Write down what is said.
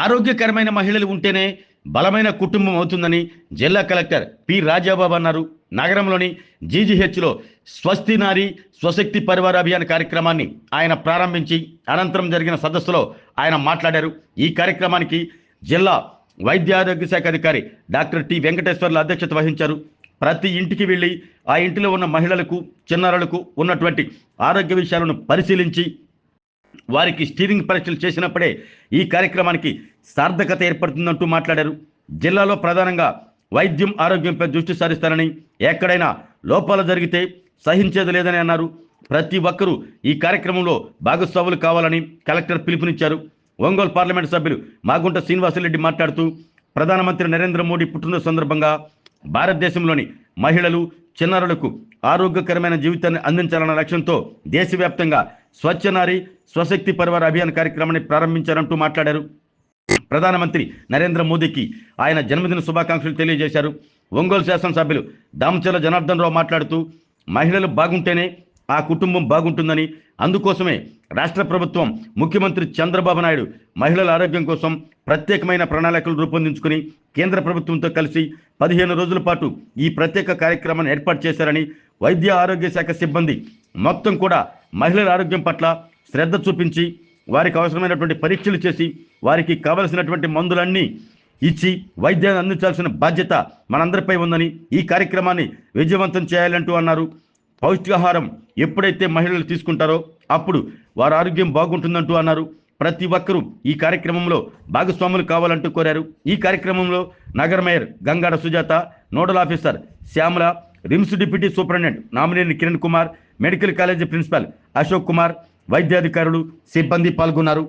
ఆరోగ్యకరమైన మహిళలు ఉంటేనే బలమైన కుటుంబం అవుతుందని జిల్లా కలెక్టర్ పి రాజాబాబు అన్నారు. నగరంలోని జీజీహెచ్లో స్వస్తి నారి స్వశక్తి పరివార అభియాన్ కార్యక్రమాన్ని ఆయన ప్రారంభించి అనంతరం జరిగిన సదస్సులో ఆయన మాట్లాడారు. ఈ కార్యక్రమానికి జిల్లా వైద్య ఆరోగ్య శాఖ అధికారి డాక్టర్ టి వెంకటేశ్వర్లు అధ్యక్షత వహించారు. ప్రతి ఇంటికి వెళ్ళి ఆ ఇంటిలో ఉన్న మహిళలకు చిన్నారులకు ఉన్నటువంటి ఆరోగ్య విషయాలను పరిశీలించి వారికి స్టీరింగ్ పరీక్షలు చేసినప్పుడే ఈ కార్యక్రమానికి సార్థకత ఏర్పడుతుందంటూ మాట్లాడారు. జిల్లాలో ప్రధానంగా వైద్యం ఆరోగ్యంపై దృష్టి సారిస్తారని, ఎక్కడైనా లోపాలు జరిగితే సహించేది లేదని అన్నారు. ప్రతి ఒక్కరూ ఈ కార్యక్రమంలో భాగస్వాములు కావాలని కలెక్టర్ పిలుపునిచ్చారు. ఒంగోలు పార్లమెంటు సభ్యులు మాగుంట శ్రీనివాసరెడ్డి మాట్లాడుతూ ప్రధానమంత్రి నరేంద్ర మోడీ పుట్టినరోజు సందర్భంగా భారతదేశంలోని మహిళలు చిన్నారులకు ఆరోగ్యకరమైన జీవితాన్ని అందించాలన్న లక్ష్యంతో దేశవ్యాప్తంగా స్వచ్ఛ నారి స్వశక్తి పరివార అభియాన్ కార్యక్రమాన్ని ప్రారంభించారంటూ మాట్లాడారు. ప్రధానమంత్రి నరేంద్ర మోదీకి ఆయన జన్మదిన శుభాకాంక్షలు తెలియజేశారు. ఒంగోలు శాసనసభ్యులు దామచర్ల జనార్దన్ రావు మాట్లాడుతూ మహిళలు బాగుంటేనే ఆ కుటుంబం బాగుంటుందని, అందుకోసమే రాష్ట్ర ప్రభుత్వం ముఖ్యమంత్రి చంద్రబాబు నాయుడు మహిళల ఆరోగ్యం కోసం ప్రత్యేకమైన ప్రణాళికలు రూపొందించుకుని కేంద్ర ప్రభుత్వంతో కలిసి 15 రోజుల పాటు ఈ ప్రత్యేక కార్యక్రమాన్ని ఏర్పాటు చేశారని, వైద్య ఆరోగ్య శాఖ సిబ్బంది మొత్తం కూడా మహిళల ఆరోగ్యం పట్ల శ్రద్ధ చూపించి వారికి అవసరమైనటువంటి పరీక్షలు చేసి వారికి కావలసినటువంటి మందులన్నీ ఇచ్చి వైద్యాన్ని అందించాల్సిన బాధ్యత మనందరిపై ఉందని, ఈ కార్యక్రమాన్ని విజయవంతం చేయాలంటూ అన్నారు. పౌష్టికాహారం ఎప్పుడైతే మహిళలు తీసుకుంటారో అప్పుడు వారి ఆరోగ్యం బాగుంటుందంటూ అన్నారు. ప్రతి ఒక్కరూ ఈ కార్యక్రమంలో భాగస్వాములు కావాలంటూ కోరారు. ఈ కార్యక్రమంలో నగర mayor Gangada Sujatha, nodal officer Shyamala, RIMS deputy superintendent Namineni Kiran Kumar, medical college principal Ashok Kumar, వైద్యాధికారులు, సిబ్బంది పాల్గొన్నారు.